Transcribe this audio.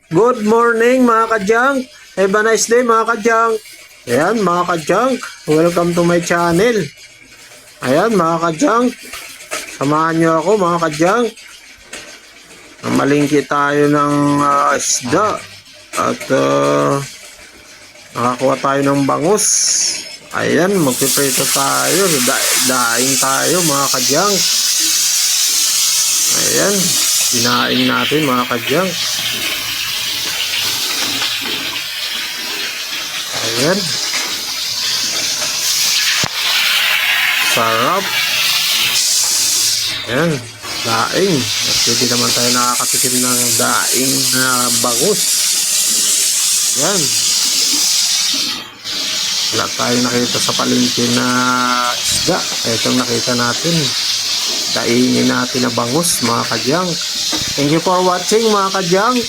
Good morning mga kadyang. Have a nice day mga kadyang. Ayan mga kadyang, welcome to my channel. Ayan mga kadyang, samahan nyo ako mga kadyang. Malingki tayo ng isda. At nakakuha tayo ng bangus. Ayan, magpiprito tayo. Daing tayo mga kadyang. Ayan, dinaing natin mga kadyang. Ayan. Sarap. Ayan. Daing. At hindi naman tayo nakakatikim ng daing na bangus. Ayan. Wala tayo nakita sa palengke na isda. Itong nakita natin. Daingin natin na bangus mga kadyang. Thank you for watching mga kadyang.